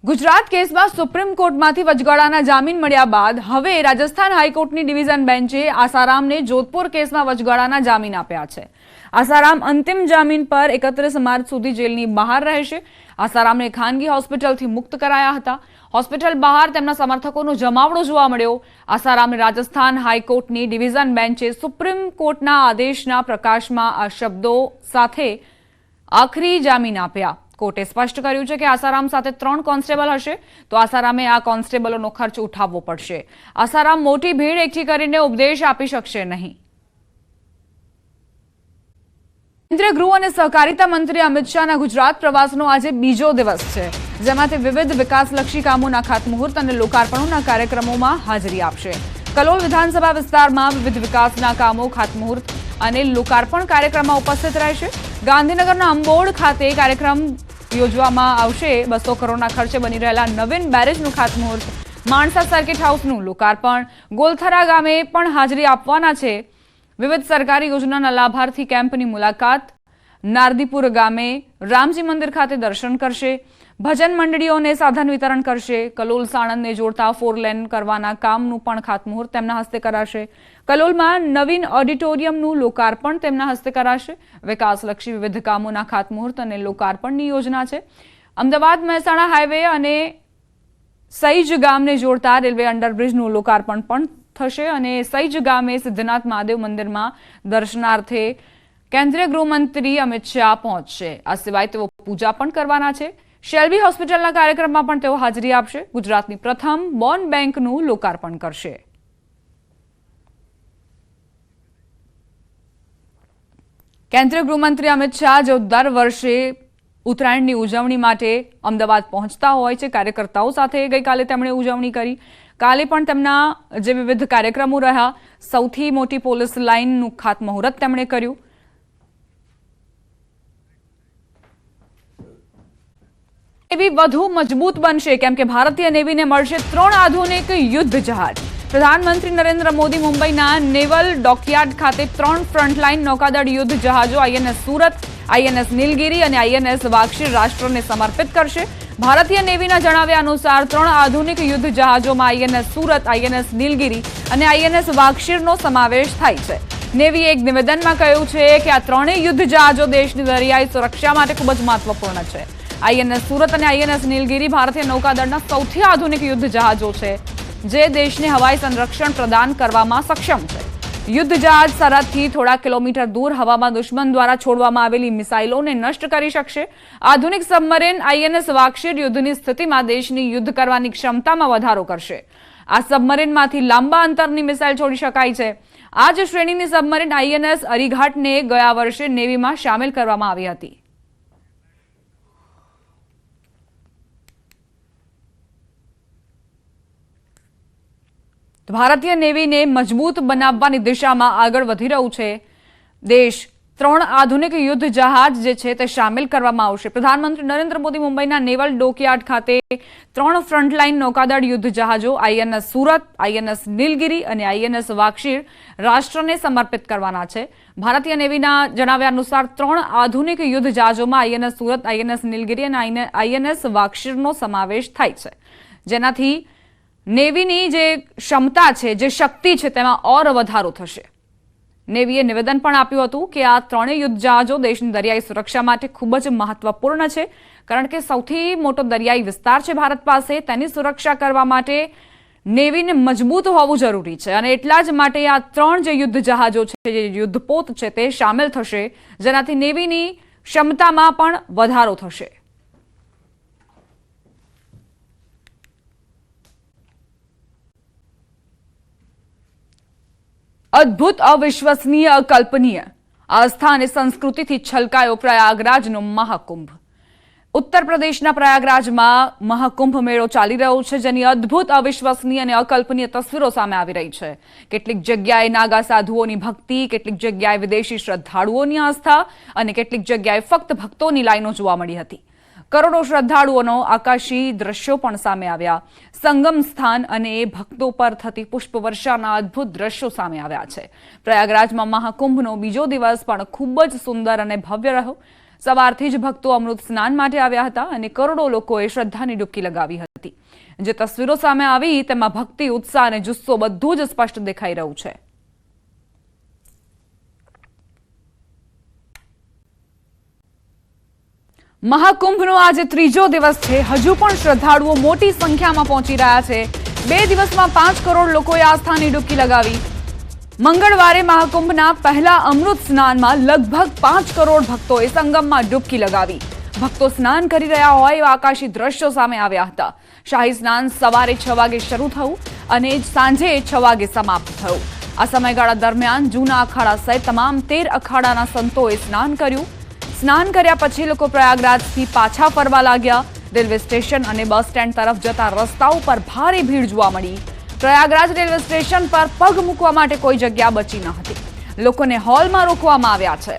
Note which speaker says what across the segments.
Speaker 1: ગુજરાત કેસમાં સુપ્રીમ કોર્ટમાંથી વચગાળાના જામીન મળ્યા બાદ હવે રાજસ્થાન હાઈકોર્ટની ડિવિઝન બેન્ચે આસારામને જોધપુર કેસમાં વચગાળાના જામીન આપ્યા છે। આસારામ અંતિમ જામીન પર 31 માર્ચ સુધી જેલની બહાર રહેશે। આસારામને ખાનગી હોસ્પિટલથી મુક્ત કરાયા હતા। હોસ્પિટલ બહાર તેમના સમર્થકોનો જમાવડો જોવા મળ્યો। આસારામને રાજસ્થાન હાઈકોર્ટની ડિવિઝન બેન્ચે સુપ્રીમ કોર્ટના આદેશના પ્રકાશમાં આ શબ્દો સાથે આખરી જામીન આપ્યા। કોર્ટે સ્પષ્ટ કર્યું છે કે આસારામ સાથે 3 કોન્સ્ટેબલ હશે તો આસારામે આ કોન્સ્ટેબલોનો ખર્ચ ઉઠાવવો પડશે। આસારામ મોટી ભીડ એકઠી કરીને ઉપદેશ આપી શકશે નહીં। કેન્દ્રીય ગૃહ અને સહકારિતા મંત્રી અમિત શાહના ગુજરાત પ્રવાસનો આજે બીજો દિવસ છે, જેમાં તે વિવિધ વિકાસલક્ષી કામોના ખાતમુહૂર્ત અને લોકાર્પણોના કાર્યક્રમોમાં હાજરી આપશે। કલોલ વિધાનસભા વિસ્તારમાં વિવિધ વિકાસના કામો, ખાતમુહૂર્ત અને લોકાર્પણ કાર્યક્રમમાં ઉપસ્થિત રહેશે। ગાંધીનગરના અંબોડ ખાતે કાર્યક્રમ યોજવામાં આવશે। 200 કરોડના ખર્ચે બની રહેલા નવીન બેરેજનું ખાતમુહૂર્ત, માણસા સર્કિટ હાઉસનું લોકાર્પણ, ગોલથરા ગામે પણ હાજરી આપવાના છે। વિવિધ સરકારી યોજનાના લાભાર્થી કેમ્પની મુલાકાત, નારદીપુર ગામે રામજી મંદિર ખાતે દર્શન કરશે। ભજન મંડળીઓને સાધન વિતરણ કરશે। કલોલ સાણંદને જોડતા 4 લેન કરવાના કામનું પણ ખાતમુહૂર્ત તેમના હસ્તે કરાશે। કલોલમાં નવીન ઓડિટોરિયમનું લોકાર્પણ તેમના હસ્તે કરાશે। વિકાસલક્ષી વિવિધ કામોના ખાતમુહૂર્ત અને લોકાર્પણની યોજના છે। અમદાવાદ મહેસાણા હાઈવે અને સઈજ ગામને જોડતા રેલવે અંડરબ્રિજનું લોકાર્પણ પણ થશે અને સઈજ ગામે સિદ્ધનાથ મહાદેવ મંદિરમાં દર્શનાર્થે કેન્દ્રીય ગૃહમંત્રી અમિત શાહ પહોંચશે। આ સિવાય તેઓ પૂજા પણ કરવાના છે। શેલ્બી હોસ્પિટલના કાર્યક્રમમાં પણ તેઓ હાજરી આપશે। ગુજરાતની પ્રથમ બોન બેંકનું લોકાર્પણ કરશે। કેન્દ્રીય ગૃહમંત્રી અમિત શાહ જો દર વર્ષે ઉત્તરાયણની ઉજવણી માટે અમદાવાદ પહોંચતા હોય છે, કાર્યકર્તાઓ સાથે ગઈકાલે તેમણે ઉજવણી કરી। કાલે પણ તેમના જે વિવિધ કાર્યક્રમો રહ્યા, સૌથી મોટી પોલીસ લાઇનનું ખાતમુહૂર્ત તેમણે કર્યું। નેવી વધુ મજબૂત બનશે કેમ કે ભારતીય નેવીને મળશે 3 આધુનિક યુદ્ધ જહાજ। પ્રધાનમંત્રી નરેન્દ્ર મોદી મુંબઈના નેવલ ડોકયાર્ડ ખાતે 3 ફ્રન્ટલાઇન નૌકાદળ યુદ્ધ જહાજો આઈએનએસ સુરત, આઈએનએસ નીલગિરી અને આઈએનએસ વાક્ષીર રાષ્ટ્રને સમર્પિત કરશે। ભારતીય નેવીના જણાવ્યા અનુસાર 3 આધુનિક યુદ્ધ જહાજોમાં આઈએનએસ સુરત, આઈએનએસ નીલગિરી અને આઈએનએસ વાક્ષીરનો સમાવેશ થાય છે। નેવીએ એક નિવેદનમાં કહ્યું છે કે આ 3 યુદ્ધ જહાજો દેશની દરિયાઈ સુરક્ષા માટે ખૂબ જ મહત્વપૂર્ણ છે। આઈએનએસ સુરત અને આઈએનએસ નીલગિરી ભારતીય નૌકાદળના સૌથી આધુનિક યુદ્ધ જહાજો છે, જે દેશને હવાઈ સંરક્ષણ પ્રદાન કરવામાં સક્ષમ છે। યુદ્ધ જહાજ સરહદથી થોડા કિલોમીટર દૂર હવામાં દુશ્મન દ્વારા છોડવામાં આવેલી મિસાઇલોને નષ્ટ કરી શકશે। આધુનિક સબમરીન આઈએનએસ વાક્ષીર યુદ્ધની સ્થિતિમાં દેશની યુદ્ધ કરવાની ક્ષમતામાં વધારો કરશે। આ સબમરીનમાંથી લાંબા અંતરની મિસાઇલ છોડી શકાય છે। આ જ શ્રેણીની સબમરીન આઈએનએસ અરીઘાટને ગયા વર્ષે નેવીમાં સામેલ કરવામાં આવી હતી। ભારતીય નેવીને મજબૂત બનાવવાની દિશામાં આગળ વધી રહ્યું છે દેશ। 3 આધુનિક યુદ્ધ જહાજ જે છે તે સામેલ કરવામાં આવશે। પ્રધાનમંત્રી નરેન્દ્ર મોદી મુંબઈના નેવલ ડોકયાર્ડ ખાતે 3 ફ્રન્ટલાઇન નૌકાદળ યુદ્ધ જહાજો આઈએનએસ સુરત, આઈએનએસ નીલગિરી અને આઈએનએસ વાક્ષીર રાષ્ટ્રને સમર્પિત કરવાના છે। ભારતીય નેવીના જણાવ્યા અનુસાર 3 આધુનિક યુદ્ધ જહાજોમાં આઈએનએસ સુરત, આઈએનએસ નીલગિરી અને આઈએનએસ વાક્ષીરનો સમાવેશ થાય છે, જેનાથી નેવીની જે ક્ષમતા છે, જે શક્તિ છે, તેમાં ઓર વધારો થશે। નેવીએ નિવેદન પણ આપ્યું હતું કે આ 3 યુદ્ધ જહાજો દેશની દરિયાઈ સુરક્ષા માટે ખૂબ જ મહત્વપૂર્ણ છે, કારણ કે સૌથી મોટો દરિયાઈ વિસ્તાર છે ભારત પાસે। તેની સુરક્ષા કરવા માટે નેવીને મજબૂત હોવું જરૂરી છે અને એટલા જ માટે આ 3 જે યુદ્ધ જહાજો છે, જે યુદ્ધપોત છે, તે સામેલ થશે, જેનાથી નેવીની ક્ષમતામાં પણ વધારો થશે। અદ્ભુત, અવિશ્વસનીય, અકલ્પનીય આસ્થા અને સંસ્કૃતિથી છલકાયો પ્રયાગરાજનો મહાકુંભ। ઉત્તર પ્રદેશના પ્રયાગરાજમાં મહાકુંભ મેળો ચાલી રહ્યો છે, જેની અદ્ભુત, અવિશ્વસનીય અને અકલ્પનીય તસવીરો સામે આવી રહી છે। કેટલીક જગ્યાએ નાગા સાધુઓની ભક્તિ, કેટલીક જગ્યાએ વિદેશી શ્રદ્ધાળુઓની આસ્થા અને કેટલીક જગ્યાએ ફક્ત ભક્તોની લાઈનો જોવા મળી હતી। કરોડો શ્રદ્ધાળુઓનો આકાશી દ્રશ્યો પણ સામે આવ્યા। સંગમ સ્થાન અને ભક્તો પર થતી પુષ્પવર્ષાના અદ્ભુત દ્રશ્યો સામે આવ્યા છે। પ્રયાગરાજમાં મહાકુંભનો બીજો દિવસ પણ ખૂબ જ સુંદર અને ભવ્ય રહ્યો। સવારથી જ ભક્તો અમૃત સ્નાન માટે આવ્યા હતા અને કરોડો લોકોએ શ્રદ્ધાની ડૂબકી લગાવી હતી। જે તસવીરો સામે આવી તેમાં ભક્તિ, ઉત્સાહ અને જુસ્સો બધું જ સ્પષ્ટ દેખાઈ રહ્યું છે। મહાકુંભનો આજે ત્રીજો દિવસ છે। હજુ પણ શ્રદ્ધાળુઓ મોટી સંખ્યામાં પહોંચી રહ્યા છે। 2 દિવસમાં 5 કરોડ લોકોએ આસ્થાની ડૂબકી લગાવી। મંગળવારે મહાકુંભના પહેલા અમૃત સ્નાનમાં લગભગ 5 કરોડ ભક્તોએ સંગમમાં ડૂબકી લગાવી। ભક્તો સ્નાન કરી રહ્યા હોય એવા આકાશી દ્રશ્યો સામે આવ્યા હતા। શાહી સ્નાન સવારે 6 વાગે શરૂ થયું અને સાંજે 6 વાગે સમાપ્ત થયું। આ સમયગાળા દરમિયાન જૂના અખાડા સહિત તમામ 13 અખાડાના સંતોએ સ્નાન કર્યું। સ્નાન કર્યા પછી લોકો પ્રયાગરાજથી પાછા ફરવા લાગ્યા। રેલવે સ્ટેશન અને બસ સ્ટેન્ડ તરફ જતા રસ્તાઓ પર ભારે ભીડ જોવા મળી। પ્રયાગરાજ રેલવે સ્ટેશન પર પગ મૂકવા માટે કોઈ જગ્યા બચી ન હતી। લોકોને હોલમાં રોકવામાં આવ્યા છે।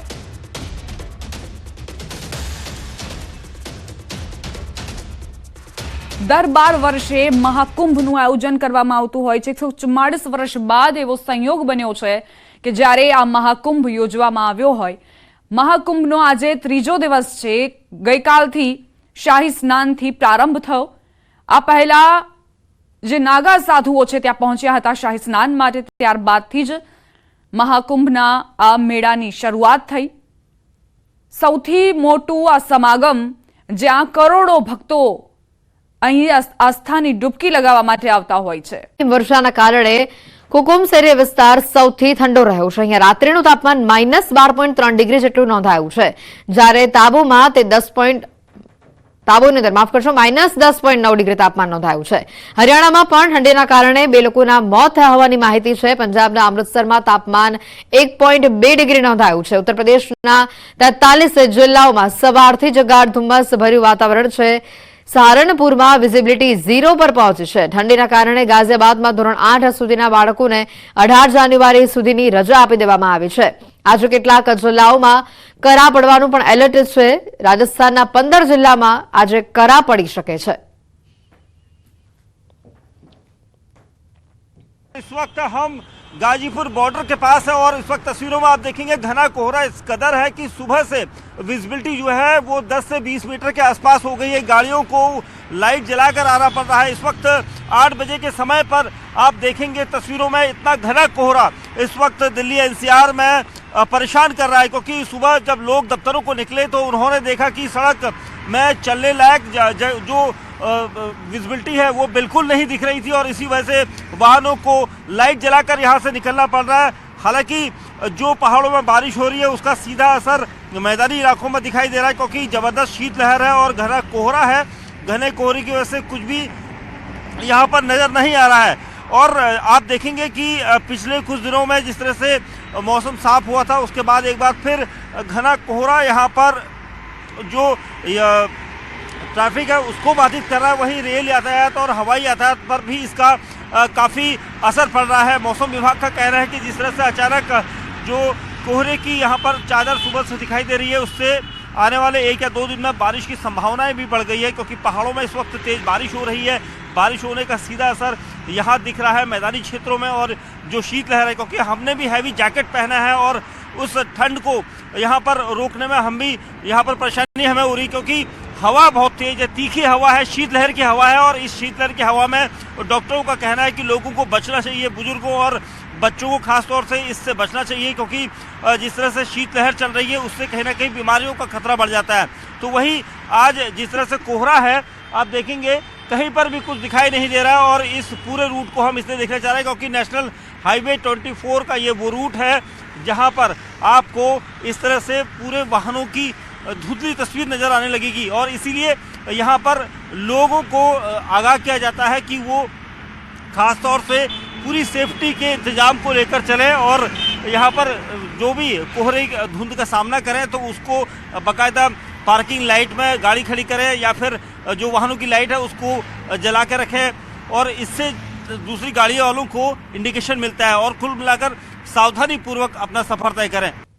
Speaker 1: દર 12 વર્ષે મહાકુંભનું આયોજન કરવામાં આવતું હોય છે। 144 વર્ષ બાદ એવો સંયોગ બન્યો છે કે જ્યારે આ મહાકુંભ યોજવામાં આવ્યો હોય। મહાકુંભનો આજે ત્રીજો દિવસ છે। ગઈકાલથી શાહી સ્નાનથી પ્રારંભ થયો। આ પહેલા જે નાગા સાધુઓ છે ત્યાં પહોંચ્યા હતા શાહી સ્નાન માટે। ત્યારબાદથી જ મહાકુંભના આ મેળાની શરૂઆત થઈ। સૌથી મોટું આ સમાગમ જ્યાં કરોડો ભક્તો અહીં આસ્થાની ડૂબકી લગાવવા માટે આવતા હોય છે।
Speaker 2: વર્ષાના કારણે કુકુમસેરી વિસ્તાર સૌથી ઠંડો રહ્યો છે। અહીંયા રાત્રિનું તાપમાન -12.3 ડિગ્રી જેટલું નોંધાયું છે, જ્યારે તાબુમાં તે -10.9 ડિગ્રી તાપમાન નોંધાયું છે। હરિયાણામાં પણ ઠંડીના કારણે 2 લોકોના મોત થયા હોવાની માહિતી છે। પંજાબના અમૃતસરમાં તાપમાન 1.2 ડિગ્રી નોંધાયું છે। ઉત્તર પ્રદેશના 43 જિલ્લાઓમાં સવારથી જ ગાઢ ધુમ્મસ ભર્યું વાતાવરણ છે। સહારનપુરમાં વિઝિબિલિટી 0 પર પહોંચી છે। ઠંડીના કારણે ગાઝિયાબાદમાં ધોરણ 8 સુધીના બાળકોને 18 જાન્યુઆરી સુધીની રજા આપી દેવામાં આવી છે। આજે કેટલાક જિલ્લાઓમાં કરા પડવાનું પણ એલર્ટ છે। રાજસ્થાનના 15 જિલ્લામાં આજે કરા પડી શકે છે।
Speaker 3: इस वक्त हम गाजीपुर बॉर्डर के पास है और इस वक्त तस्वीरों में आप देखेंगे घना कोहरा इस कदर है कि सुबह से विजिबिलिटी जो है वो 10 से 20 मीटर के आसपास हो गई है। गाड़ियों को लाइट जलाकर आना पड़ रहा है। इस वक्त 8 बजे के समय पर आप देखेंगे तस्वीरों में इतना घना कोहरा इस वक्त दिल्ली एनसीआर में परेशान कर रहा है, क्योंकि सुबह जब लोग दफ्तरों को निकले तो उन्होंने देखा कि सड़क में चलने लायक जो विजिबिलिटी है वो बिल्कुल नहीं दिख रही थी और इसी वजह से वाहनों को लाइट जलाकर यहाँ से निकलना पड़ रहा है। हालांकि जो पहाड़ों में बारिश हो रही है उसका सीधा असर मैदानी इलाकों में दिखाई दे रहा है, क्योंकि ज़बरदस्त शीतलहर है और घना कोहरा है। घने कोहरे की वजह से कुछ भी यहाँ पर नज़र नहीं आ रहा है। और आप देखेंगे कि पिछले कुछ दिनों में जिस तरह से मौसम साफ हुआ था उसके बाद एक बार फिर घना कोहरा यहाँ पर जो ट्रैफिक है उसको बाधित कर रहा है। वहीं रेल यातायात और हवाई यातायात पर भी इसका काफ़ी असर पड़ रहा है। मौसम विभाग का कहना है कि जिस तरह से अचानक जो कोहरे की यहाँ पर चादर सुबह से दिखाई दे रही है उससे आने वाले 1 या 2 दिन में बारिश की संभावनाएं भी बढ़ गई है, क्योंकि पहाड़ों में इस वक्त तेज़ बारिश हो रही है। बारिश होने का सीधा असर यहाँ दिख रहा है मैदानी क्षेत्रों में। और जो शीतलहर है, क्योंकि हमने भी हैवी जैकेट पहना है और उस ठंड को यहाँ पर रोकने में हम भी यहाँ पर परेशानी हमें हो रही, क्योंकि हवा बहुत तेज है, तीखी हवा है, शीतलहर की हवा है। और इस शीतलहर की हवा में डॉक्टरों का कहना है कि लोगों को बचना चाहिए, बुजुर्गों और बच्चों को खास तौर से इससे बचना चाहिए, क्योंकि जिस तरह से शीतलहर चल रही है उससे कहीं ना कहीं बीमारियों का खतरा बढ़ जाता है। तो वही आज जिस तरह से कोहरा है आप देखेंगे कहीं पर भी कुछ दिखाई नहीं दे रहा है। और इस पूरे रूट को हम इसलिए देखना चाह रहे हैं क्योंकि नेशनल हाईवे 24 का ये वो रूट है जहाँ पर आपको इस तरह से पूरे वाहनों की धुंधली तस्वीर नज़र आने लगेगी। और इसीलिए यहाँ पर लोगों को आगाह किया जाता है कि वो खास तौर से पूरी सेफ्टी के इंतजाम को लेकर चलें और यहाँ पर जो भी कोहरे धुंध का सामना करें तो उसको बाकायदा पार्किंग लाइट में गाड़ी खड़ी करें या फिर जो वाहनों की लाइट है उसको जला के रखें। और इससे दूसरी गाड़ी वालों को इंडिकेशन मिलता है और कुल मिलाकर सावधानी पूर्वक अपना सफर तय करें।